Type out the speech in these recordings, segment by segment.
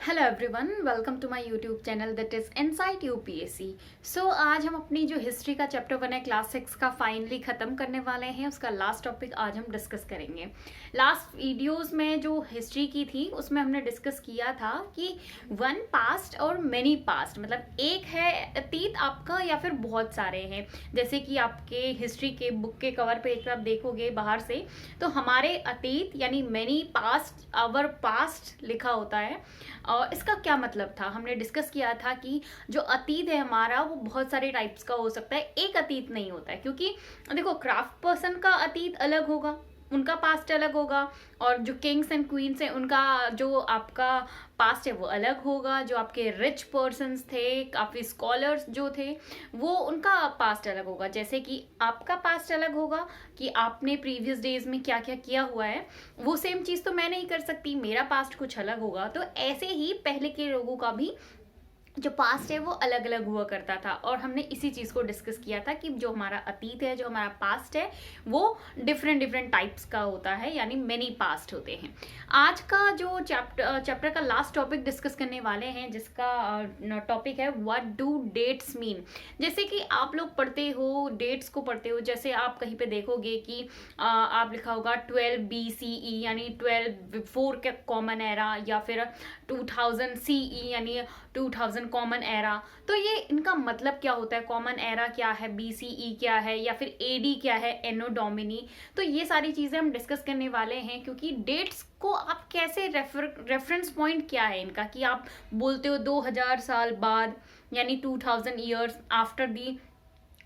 Hello everyone, welcome to my YouTube channel that is insight UPSC. So आज हम अपनी जो हिस्ट्री का चैप्टर 1 है क्लास 6 का फाइनली ख़त्म करने वाले हैं। उसका लास्ट टॉपिक आज हम डिस्कस करेंगे। लास्ट वीडियोस में जो हिस्ट्री की थी उसमें हमने डिस्कस किया था कि वन पास्ट और मेनी पास्ट, मतलब एक है अतीत आपका या फिर बहुत सारे हैं। जैसे कि आपके हिस्ट्री के बुक के कवर पेज पर आप देखोगे बाहर से, तो हमारे अतीत यानी मेनी पास्ट, आवर पास्ट लिखा होता है। और इसका क्या मतलब था हमने डिस्कस किया था कि जो अतीत है हमारा वो बहुत सारे टाइप्स का हो सकता है, एक अतीत नहीं होता है। क्योंकि देखो, क्राफ्ट पर्सन का अतीत अलग होगा, उनका पास्ट अलग होगा, और जो किंग्स एंड क्वींस हैं उनका जो आपका पास्ट है वो अलग होगा। जो आपके रिच पर्सन्स थे, काफ़ी स्कॉलर्स जो थे, वो उनका पास्ट अलग होगा। जैसे कि आपका पास्ट अलग होगा कि आपने प्रीवियस डेज में क्या क्या किया हुआ है, वो सेम चीज़ तो मैं नहीं कर सकती, मेरा पास्ट कुछ अलग होगा। तो ऐसे ही पहले के लोगों का भी जो पास्ट है वो अलग अलग हुआ करता था। और हमने इसी चीज़ को डिस्कस किया था कि जो हमारा अतीत है, जो हमारा पास्ट है, वो डिफरेंट डिफरेंट टाइप्स का होता है, यानी मेनी पास्ट होते हैं। आज का जो चैप्टर का लास्ट टॉपिक डिस्कस करने वाले हैं, जिसका टॉपिक है व्हाट डू डेट्स मीन। जैसे कि आप लोग पढ़ते हो, डेट्स को पढ़ते हो, जैसे आप कहीं पे देखोगे कि आप लिखा होगा 12 BCE यानी 12 बिफोर के कॉमन एरा, या फिर 2000 CE यानी 2000 कॉमन एरा। तो ये इनका मतलब क्या होता है, कॉमन एरा क्या है, BCE क्या है, या फिर AD क्या है, एनो डोमिनी। तो ये सारी चीज़ें हम डिस्कस करने वाले हैं। क्योंकि डेट्स को आप कैसे रेफरेंस पॉइंट क्या है इनका, कि आप बोलते हो 2000 साल बाद यानी 2000 ईयर्स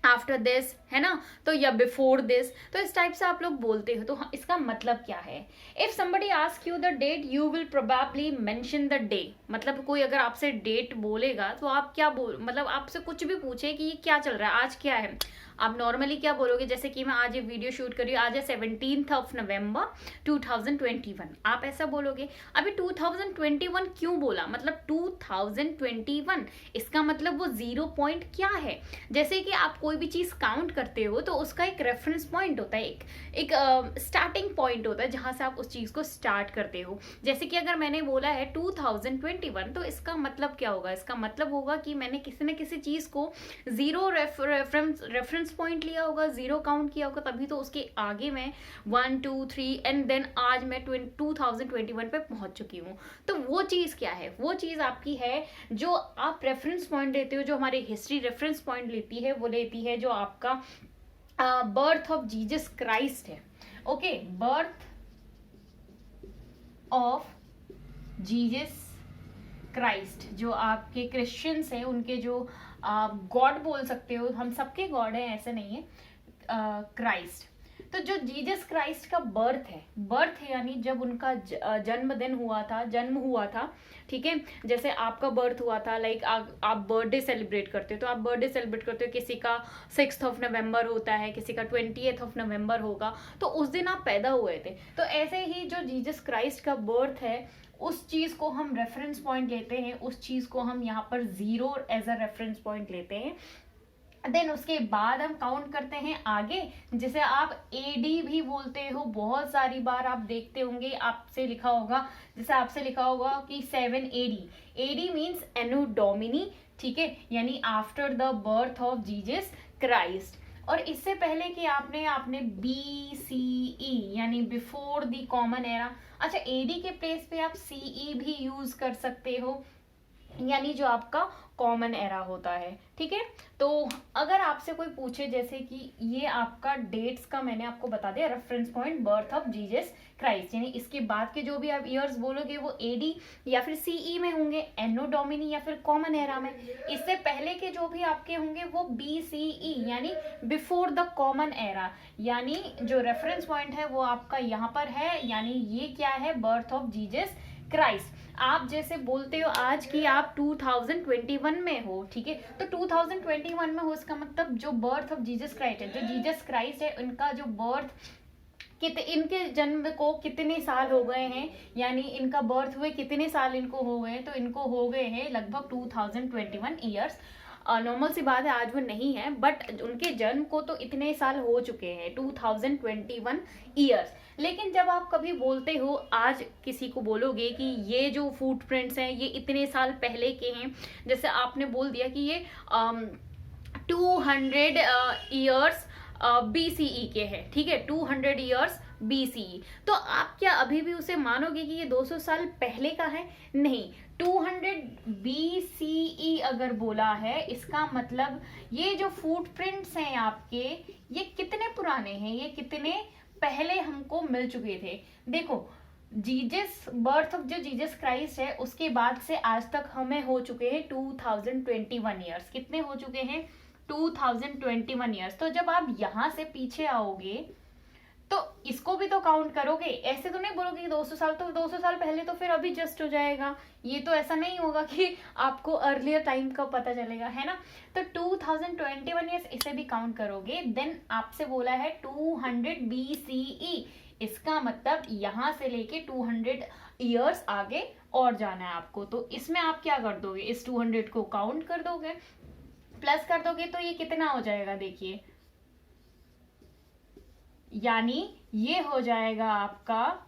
आफ्टर दिस, है ना, तो या बिफोर दिस, तो इस टाइप से आप लोग बोलते हो। तो इसका मतलब क्या है। If somebody ask you the date you will probably mention the day. मतलब कोई अगर आपसे डेट बोलेगा तो आप क्या मतलब आपसे कुछ भी पूछे कि ये क्या चल रहा है, आज क्या है, आप नॉर्मली क्या बोलोगे। जैसे कि मैं आज ये वीडियो शूट कर रही हूँ, आज है 17 नवंबर 2021, आप ऐसा बोलोगे। अभी 2021 क्यों बोला, मतलब 2021, इसका मतलब वो 0 पॉइंट क्या है। जैसे कि आप कोई भी चीज़ काउंट करते हो तो उसका एक रेफरेंस पॉइंट होता है, एक स्टार्टिंग पॉइंट होता है जहाँ से आप उस चीज़ को स्टार्ट करते हो। जैसे कि अगर मैंने बोला है 2021, तो इसका मतलब क्या होगा, इसका मतलब होगा कि मैंने किसी न किसी चीज़ को जीरो रेफरेंस पॉइंट लिया होगा, जीरो काउंट किया होगा, तभी तो उसके आगे मैं 1 2 3 एंड देन आज मैं 2021 पे पहुंच चुकी हूँ। तो वो चीज़ क्या है, वो चीज़ आपकी है जो आप रेफरेंस पॉइंट लेते हो, जो हमारी हिस्ट्री रेफरेंस पॉइंट लेती है, वो लेती है जो आपका बर्थ ऑफ जीसस क्राइस्ट है। Okay, birth of Jesus Christ, जो आपके क्रिश्चियंस हैं उनके जो गॉड बोल सकते हो, हम सबके गॉड हैं ऐसे नहीं है, क्राइस्ट। तो जो जीसस क्राइस्ट का बर्थ है यानी जब उनका जन्मदिन हुआ था, जन्म हुआ था, ठीक है। जैसे आपका बर्थ हुआ था, लाइक आप बर्थडे सेलिब्रेट करते हो, तो आप बर्थडे सेलिब्रेट करते हो, किसी का 6 नवंबर होता है, किसी का 20 नवंबर होगा, तो उस दिन आप पैदा हुए थे। तो ऐसे ही जो जीसस क्राइस्ट का बर्थ है, उस चीज़ को हम रेफरेंस पॉइंट लेते हैं, उस चीज़ को हम यहाँ पर 0 एज अ रेफरेंस पॉइंट लेते हैं। देन उसके बाद हम काउंट करते हैं आगे, जिसे आप AD भी बोलते हो। बहुत सारी बार आप देखते होंगे, आपसे लिखा होगा, जैसे आपसे लिखा होगा कि 7 AD मीन्स एनो डोमिनी, ठीक है, यानी after the birth of Jesus Christ. और इससे पहले कि आपने BCE यानी बिफोर द कॉमन एरा। अच्छा, AD के प्लेस पे आप CE भी यूज कर सकते हो, यानी जो आपका कॉमन एरा होता है, ठीक है। तो अगर आपसे कोई पूछे, जैसे कि ये आपका डेट्स का मैंने आपको बता दिया reference point, birth of Jesus Christ, यानी इसके बाद के जो भी आप ईयर्स बोलोगे वो AD या फिर CE में होंगे, एनो डोमिनी या फिर कॉमन एरा में। इससे पहले के जो भी आपके होंगे वो BCE यानी बिफोर द कॉमन एरा, यानी जो रेफरेंस पॉइंट है वो आपका यहाँ पर है, यानी ये क्या है, बर्थ ऑफ जीसस क्राइस्ट। आप जैसे बोलते हो आज कि आप 2021 में हो, ठीक है, तो 2021 में हो, इसका मतलब जो बर्थ ऑफ जीसस क्राइस्ट है, जो जीसस क्राइस्ट है, उनका जो बर्थ इनके जन्म को कितने साल हो गए हैं, यानी इनका बर्थ हुए कितने साल इनको हो गए हैं, तो इनको हो गए हैं लगभग 2021 ईयर्स। नॉर्मल सी बात है, आज वो नहीं है, बट उनके जन्म को तो इतने साल हो चुके हैं, 2021 ईयर्स। लेकिन जब आप कभी बोलते हो, आज किसी को बोलोगे कि ये जो फुटप्रिंट्स हैं ये इतने साल पहले के हैं, जैसे आपने बोल दिया कि ये 200 ईयर्स BCE के हैं, ठीक है, 200 ईयर्स BCE, तो आप क्या अभी भी उसे मानोगे कि ये 200 साल पहले का है? नहीं, 200 BCE अगर बोला है, इसका मतलब ये जो फुटप्रिंट्स हैं आपके, ये कितने पुराने हैं, ये कितने पहले हमको मिल चुके थे। देखो, जीजस बर्थ ऑफ जो जीसस क्राइस्ट है उसके बाद से आज तक हमें हो चुके हैं 2021 ईयर्स। कितने हो चुके हैं? 2021 ईयर्स। तो जब आप यहां से पीछे आओगे तो इसको भी तो काउंट करोगे, ऐसे तो नहीं बोलोगे कि 200 साल, तो 200 साल पहले तो फिर अभी जस्ट हो जाएगा, ये तो ऐसा नहीं होगा कि आपको अर्लियर टाइम का पता चलेगा, है ना। तो 2021 ईयर्स इसे भी काउंट करोगे। देन आपसे बोला है 200 BCE, इसका मतलब यहां से लेके 200 ईयर्स आगे और जाना है आपको। तो इसमें आप क्या कर दोगे, इस 200 को काउंट कर दोगे, प्लस कर दोगे, तो ये कितना हो जाएगा, देखिए, यानी ये हो जाएगा आपका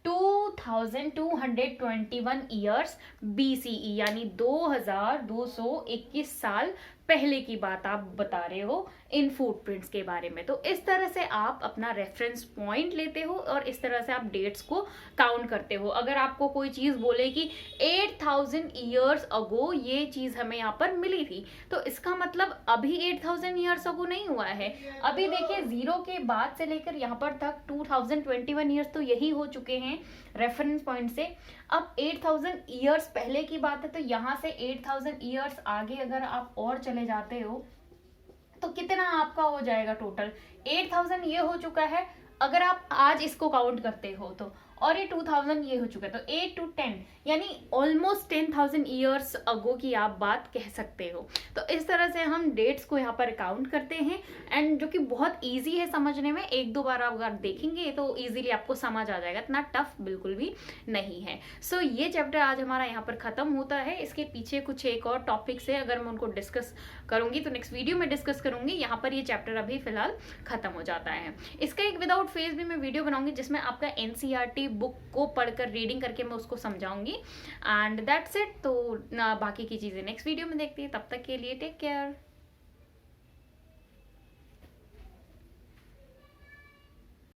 2221 ईयर्स BCE, यानी 2221 साल पहले की बात आप बता रहे हो इन फुटप्रिंट्स के बारे में। तो इस तरह से आप अपना रेफरेंस पॉइंट लेते हो और इस तरह से आप डेट्स को काउंट करते हो। अगर आपको कोई चीज बोले कि 8000 ईयर्स अगो ये चीज हमें यहाँ पर मिली थी, तो इसका मतलब अभी 8000 ईयर्स अगो नहीं हुआ है। अभी देखिए, 0 के बाद से लेकर यहाँ पर तक 2021 ईयर्स तो यही हो चुके हैं रेफरेंस पॉइंट से। अब 8000 ईयर्स पहले की बात है, तो यहाँ से 8000 ईयर्स आगे अगर आप और चले जाते हो तो कितना आपका हो जाएगा टोटल? 8000 ये हो चुका है अगर आप आज इसको काउंट करते हो तो, और ये 2000 ये हो चुका है, तो 8 to 10 यानी ऑलमोस्ट 10,000 ईयर्स अगो की आप बात कह सकते हो। तो इस तरह से हम डेट्स को यहाँ पर काउंट करते हैं, एंड जो कि बहुत इजी है समझने में। एक दो बार अगर देखेंगे तो इजीली आपको समझ आ जाएगा, इतना टफ बिल्कुल भी नहीं है। सो ये चैप्टर आज हमारा यहाँ पर खत्म होता है। इसके पीछे कुछ एक और टॉपिक्स है, अगर मैं उनको डिस्कस करूंगी तो नेक्स्ट वीडियो में डिस्कस करूंगी। यहाँ पर ये चैप्टर अभी फिलहाल खत्म हो जाता है। इसका एक विदाउट फेज भी मैं वीडियो बनाऊंगी जिसमें आपका NCERT बुक को पढ़कर रीडिंग करके मैं उसको समझाऊंगी, एंड दैट्स इट। तो बाकी की चीजें नेक्स्ट वीडियो में देखते हैं, तब तक के लिए टेक केयर।